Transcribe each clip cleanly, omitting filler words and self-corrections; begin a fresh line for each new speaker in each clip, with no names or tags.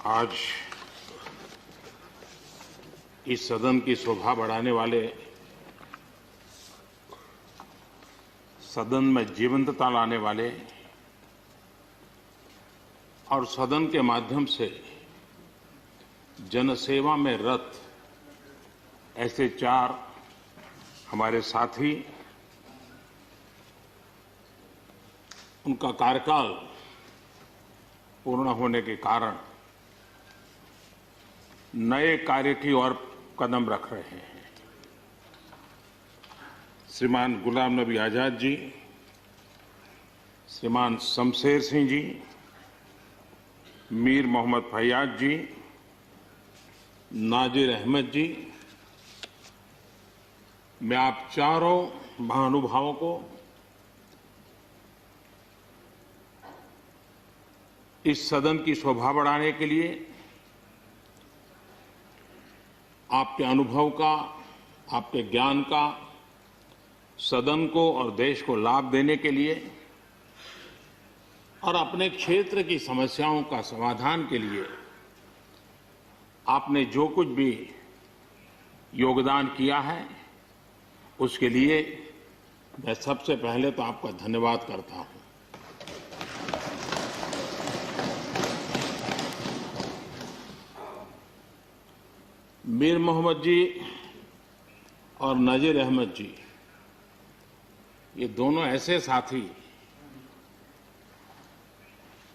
आज इस सदन की शोभा बढ़ाने वाले, सदन में जीवंतता लाने वाले और सदन के माध्यम से जनसेवा में रत ऐसे चार हमारे साथी, उनका कार्यकाल पूर्ण होने के कारण नए कार्य की ओर कदम रख रहे हैं। श्रीमान गुलाम नबी आजाद जी, श्रीमान शमशेर सिंह जी, मीर मोहम्मद फैयाज जी, नाजिर अहमद जी, मैं आप चारों महानुभावों को इस सदन की शोभा बढ़ाने के लिए, आपके अनुभव का, आपके ज्ञान का सदन को और देश को लाभ देने के लिए और अपने क्षेत्र की समस्याओं का समाधान के लिए आपने जो कुछ भी योगदान किया है, उसके लिए मैं सबसे पहले तो आपका धन्यवाद करता हूं। मीर मोहम्मद जी और नाजिर अहमद जी, ये दोनों ऐसे साथी,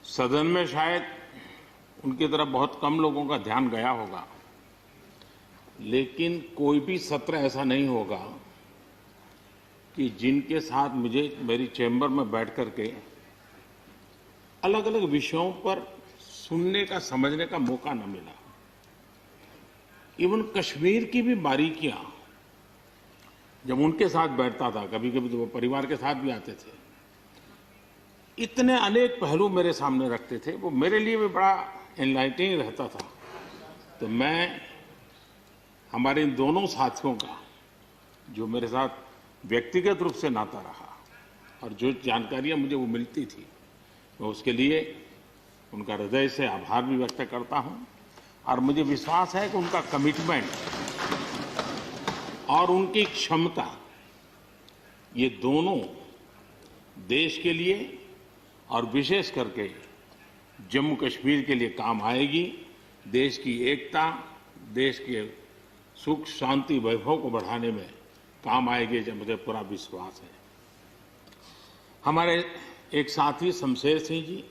सदन में शायद उनकी तरफ बहुत कम लोगों का ध्यान गया होगा, लेकिन कोई भी सत्र ऐसा नहीं होगा कि जिनके साथ मुझे मेरी चैम्बर में बैठ करके अलग अलग विषयों पर सुनने का, समझने का मौका न मिला। इवन कश्मीर की भी बारीकियां जब उनके साथ बैठता था, कभी कभी तो वो परिवार के साथ भी आते थे, इतने अनेक पहलू मेरे सामने रखते थे, वो मेरे लिए भी बड़ा एनलाइटनिंग रहता था। तो मैं हमारे इन दोनों साथियों का, जो मेरे साथ व्यक्तिगत रूप से नाता रहा और जो जानकारियां मुझे वो मिलती थी, मैं उसके लिए उनका हृदय से आभार भी व्यक्त करता हूं। और मुझे विश्वास है कि उनका कमिटमेंट और उनकी क्षमता, ये दोनों देश के लिए और विशेष करके जम्मू कश्मीर के लिए काम आएगी। देश की एकता, देश के सुख शांति वैभव को बढ़ाने में काम आएगी, जब मुझे पूरा विश्वास है। हमारे एक साथी शमशेर सिंह जी,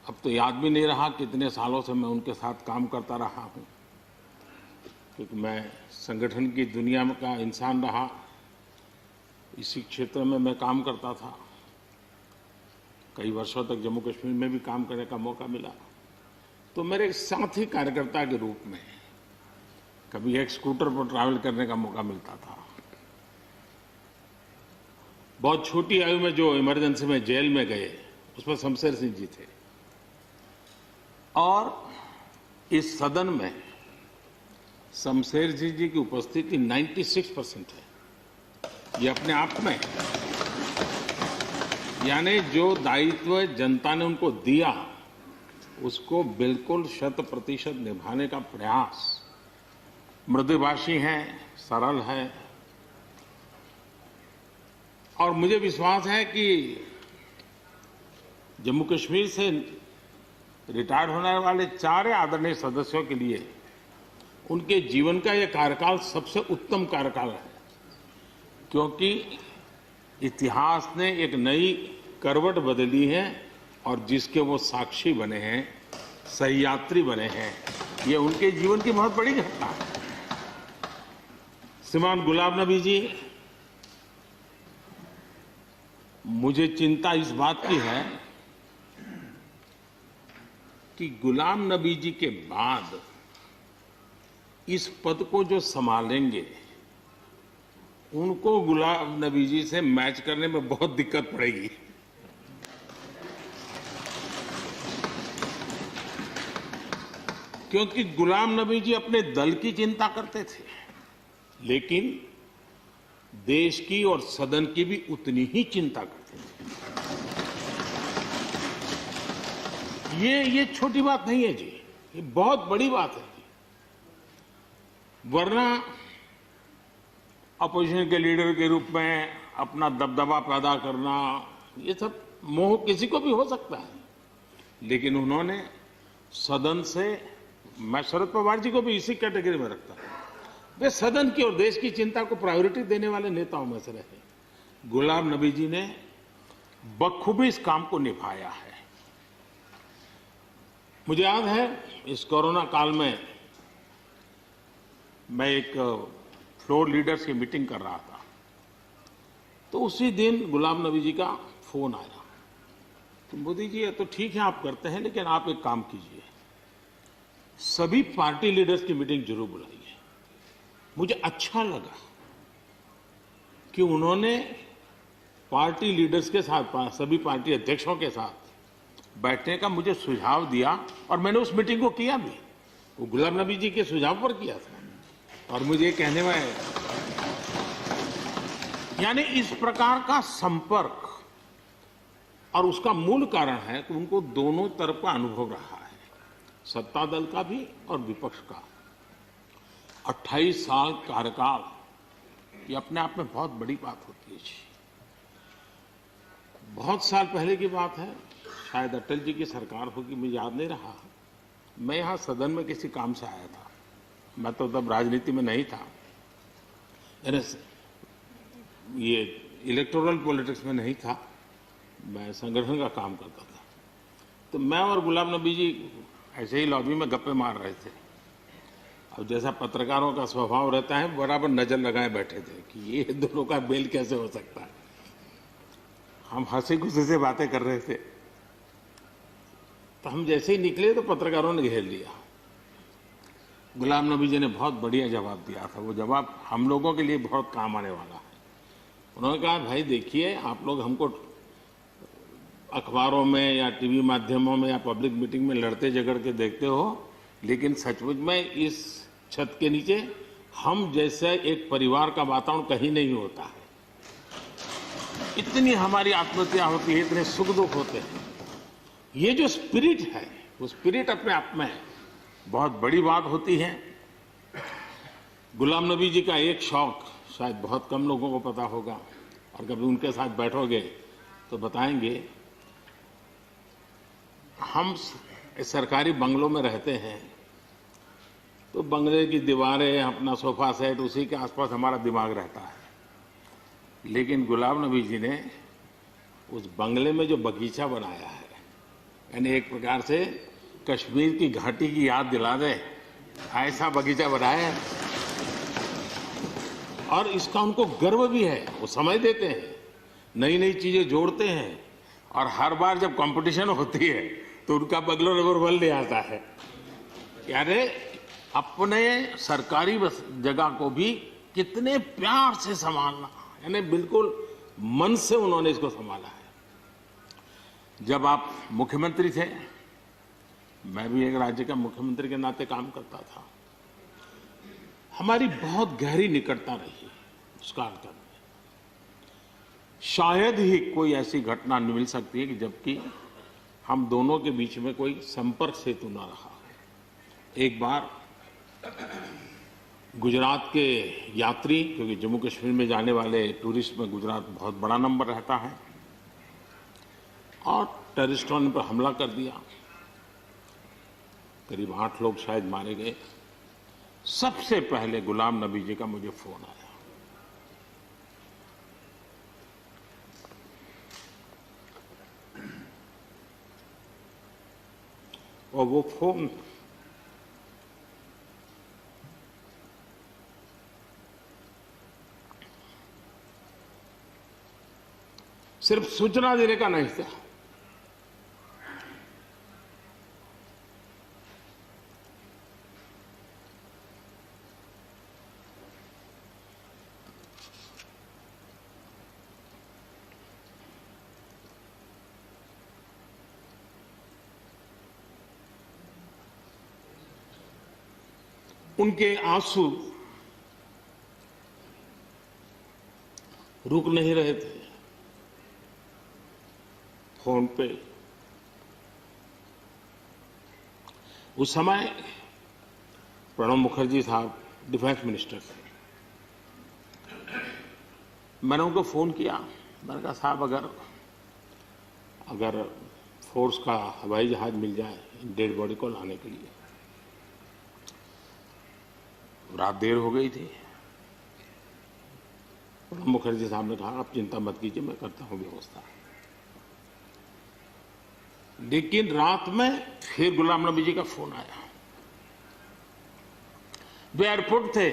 अब तो याद भी नहीं रहा कितने सालों से मैं उनके साथ काम करता रहा हूं, क्योंकि मैं संगठन की दुनिया में का इंसान रहा, इसी क्षेत्र में मैं काम करता था। कई वर्षों तक जम्मू कश्मीर में भी काम करने का मौका मिला। तो मेरे साथी कार्यकर्ता के रूप में कभी एक स्कूटर पर ट्रैवल करने का मौका मिलता था। बहुत छोटी आयु में जो इमरजेंसी में जेल में गए, उसमें शमशेर सिंह जी थे। और इस सदन में शमशेर जी की उपस्थिति 96% है। ये अपने आप में, यानी जो दायित्व जनता ने उनको दिया, उसको बिल्कुल 100% निभाने का प्रयास। मृदुभाषी हैं, सरल है, और मुझे विश्वास है कि जम्मू कश्मीर से रिटायर होने वाले चार आदरणीय सदस्यों के लिए उनके जीवन का यह कार्यकाल सबसे उत्तम कार्यकाल है, क्योंकि इतिहास ने एक नई करवट बदली है और जिसके वो साक्षी बने हैं, सहयात्री बने हैं। ये उनके जीवन की बहुत बड़ी घटना है। श्रीमान गुलाम नबी जी, मुझे चिंता इस बात की है कि गुलाम नबी जी के बाद इस पद को जो संभालेंगे, उनको गुलाम नबी जी से मैच करने में बहुत दिक्कत पड़ेगी। क्योंकि गुलाम नबी जी अपने दल की चिंता करते थे, लेकिन देश की और सदन की भी उतनी ही चिंता करते थे। ये छोटी बात नहीं है जी, ये बहुत बड़ी बात है जी। वरना अपोजिशन के लीडर के रूप में अपना दबदबा पैदा करना, ये सब मोह किसी को भी हो सकता है, लेकिन उन्होंने सदन से, मैं शरद पवार जी को भी इसी कैटेगरी में रखता हूं, वे सदन की और देश की चिंता को प्रायोरिटी देने वाले नेताओं में से रहे। गुलाम नबी जी ने बखूबी इस काम को निभाया है। मुझे याद है इस कोरोना काल में मैं एक फ्लोर लीडर्स की मीटिंग कर रहा था, तो उसी दिन गुलाम नबी जी का फोन आया कि मोदी जी, ये तो ठीक है आप करते हैं, लेकिन आप एक काम कीजिए, सभी पार्टी लीडर्स की मीटिंग जरूर बुलाइए। मुझे अच्छा लगा कि उन्होंने पार्टी लीडर्स के साथ, सभी पार्टी अध्यक्षों के साथ बैठने का मुझे सुझाव दिया, और मैंने उस मीटिंग को किया भी। वो गुलाम नबी जी के सुझाव पर किया था, और मुझे कहने में, यानी इस प्रकार का संपर्क, और उसका मूल कारण है कि उनको दोनों तरफ का अनुभव रहा है, सत्ता दल का भी और विपक्ष का। 28 साल कार्यकाल, ये अपने आप में बहुत बड़ी बात होती है जी। बहुत साल पहले की बात है, शायद अटल जी की सरकार होगी, मुझे याद नहीं रहा। मैं यहां सदन में किसी काम से आया था, मैं तो तब राजनीति में नहीं था, ये इलेक्टोरल पॉलिटिक्स में नहीं था, मैं संगठन का काम करता था। तो मैं और गुलाम नबी जी ऐसे ही लॉबी में गप्पे मार रहे थे। अब जैसा पत्रकारों का स्वभाव रहता है, बराबर नजर लगाए बैठे थे कि ये दोनों का मेल कैसे हो सकता है। हम हंसी खुशी से बातें कर रहे थे, तो हम जैसे ही निकले तो पत्रकारों ने घेर लिया। गुलाम नबी जी ने बहुत बढ़िया जवाब दिया था। वो जवाब हम लोगों के लिए बहुत काम आने वाला है। उन्होंने कहा, भाई देखिए, आप लोग हमको अखबारों में या टीवी माध्यमों में या पब्लिक मीटिंग में लड़ते झगड़ के देखते हो, लेकिन सचमुच में इस छत के नीचे हम जैसे एक परिवार का वातावरण कहीं नहीं होता है। इतनी हमारी आत्महत्या होती है, इतने सुख दुख होते हैं। ये जो स्पिरिट है, वो स्पिरिट अपने आप में बहुत बड़ी बात होती है। गुलाम नबी जी का एक शौक शायद बहुत कम लोगों को पता होगा, और कभी उनके साथ बैठोगे तो बताएंगे। हम सरकारी बंगलों में रहते हैं, तो बंगले की दीवारें, अपना सोफा सेट, उसी के आसपास हमारा दिमाग रहता है। लेकिन गुलाम नबी जी ने उस बंगले में जो बगीचा बनाया है, यानी एक प्रकार से कश्मीर की घाटी की याद दिला दे, ऐसा बगीचा बनाया है। और इसका उनको गर्व भी है। वो समय देते हैं, नई नई चीजें जोड़ते हैं, और हर बार जब कंपटीशन होती है तो उनका बंगलो नंबर 1 ले आता है। यानी अपने सरकारी जगह को भी कितने प्यार से संभालना, यानी बिल्कुल मन से उन्होंने इसको संभाला है। जब आप मुख्यमंत्री थे, मैं भी एक राज्य का मुख्यमंत्री के नाते काम करता था, हमारी बहुत गहरी निकटता रही उस कार्यकाल में। शायद ही कोई ऐसी घटना मिल सकती है कि जबकि हम दोनों के बीच में कोई संपर्क सेतु न रहा। एक बार गुजरात के यात्री, क्योंकि जम्मू कश्मीर में जाने वाले टूरिस्ट में गुजरात बहुत बड़ा नंबर रहता है, और टेररिस्टों ने पर हमला कर दिया। करीब 8 लोग शायद मारे गए। सबसे पहले गुलाम नबी जी का मुझे फोन आया। और वो फोन सिर्फ सूचना देने का नहीं था, उनके आंसू रुक नहीं रहे थे। फोन पे उस समय प्रणब मुखर्जी साहब डिफेंस मिनिस्टर थे। मैंने उनको फोन किया, मैंने कहा साहब अगर फोर्स का हवाई जहाज मिल जाए डेड बॉडी को लाने के लिए। रात देर हो गई थी। प्रणब मुखर्जी साहब ने कहा आप चिंता मत कीजिए, मैं करता हूं व्यवस्था। लेकिन रात में फिर गुलाम नबी जी का फोन आया। वे एयरपोर्ट थे।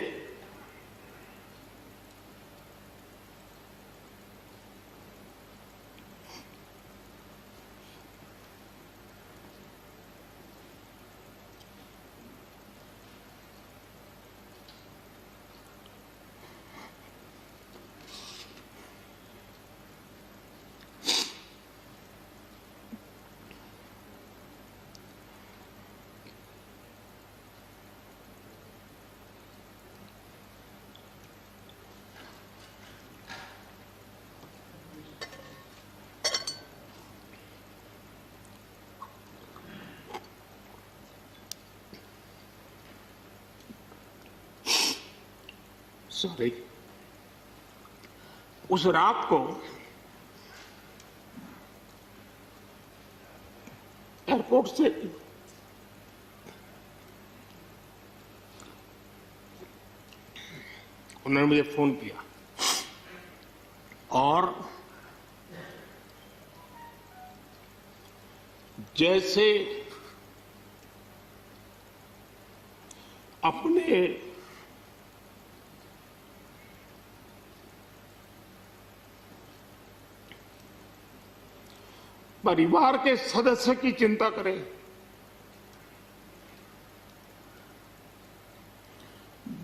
सॉरी, उस रात को एयरपोर्ट से उन्होंने मुझे फोन किया और जैसे अपने परिवार के सदस्य की चिंता करें,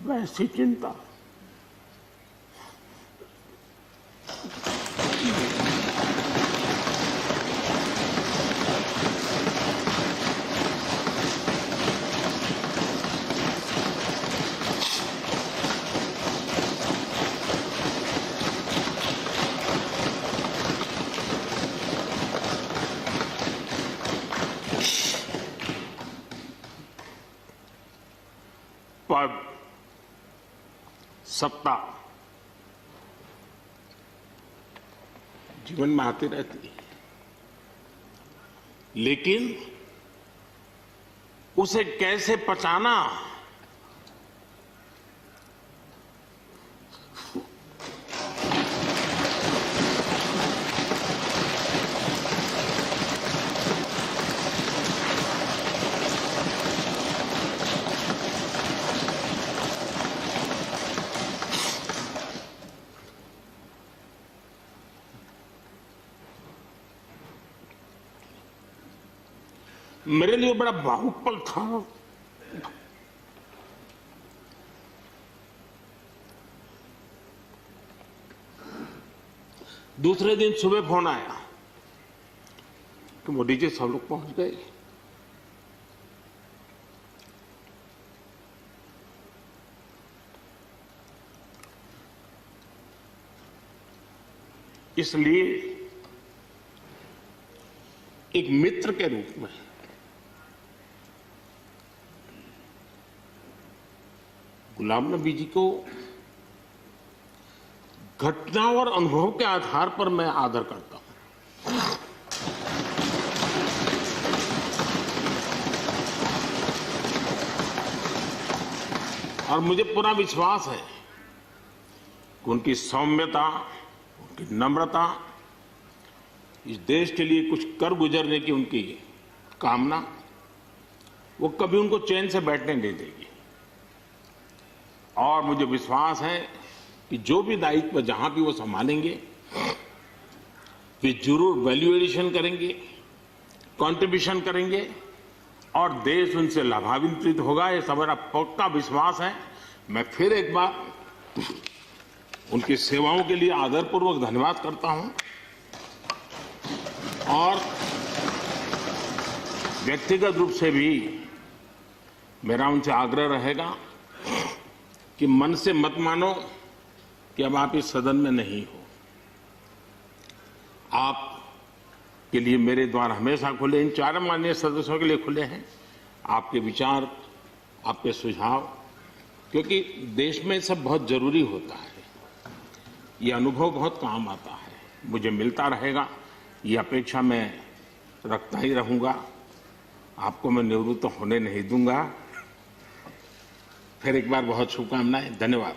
वैसी चिंता पद, सत्ता जीवन में आती रहती है, लेकिन उसे कैसे पचाना, मेरे लिए बड़ा भावुक पल था। दूसरे दिन सुबह फोन आया कि मोदी जी सब लोग पहुंच गए। इसलिए एक मित्र के रूप में गुलाम नबी जी को घटना और अनुभव के आधार पर मैं आदर करता हूं। और मुझे पूरा विश्वास है कि उनकी सौम्यता, उनकी नम्रता, इस देश के लिए कुछ कर गुजरने की उनकी कामना, वो कभी उनको चैन से बैठने नहीं देगी। और मुझे विश्वास है कि जो भी दायित्व जहां भी वो संभालेंगे, वे जरूर वैल्यू एडिशन करेंगे, कंट्रीब्यूशन करेंगे और देश उनसे लाभान्वित होगा। ये सब मेरा पक्का विश्वास है। मैं फिर एक बार उनकी सेवाओं के लिए आदरपूर्वक धन्यवाद करता हूं और व्यक्तिगत रूप से भी मेरा उनसे आग्रह रहेगा कि मन से मत मानो कि अब आप इस सदन में नहीं हो। आप के लिए मेरे द्वार हमेशा खुले, इन चारों माननीय सदस्यों के लिए खुले हैं। आपके विचार, आपके सुझाव, क्योंकि देश में सब बहुत जरूरी होता है। ये अनुभव बहुत काम आता है, मुझे मिलता रहेगा, ये अपेक्षा मैं रखता ही रहूंगा। आपको मैं निवृत्त होने नहीं दूंगा। फिर एक बार बहुत शुभकामनाएं, धन्यवाद।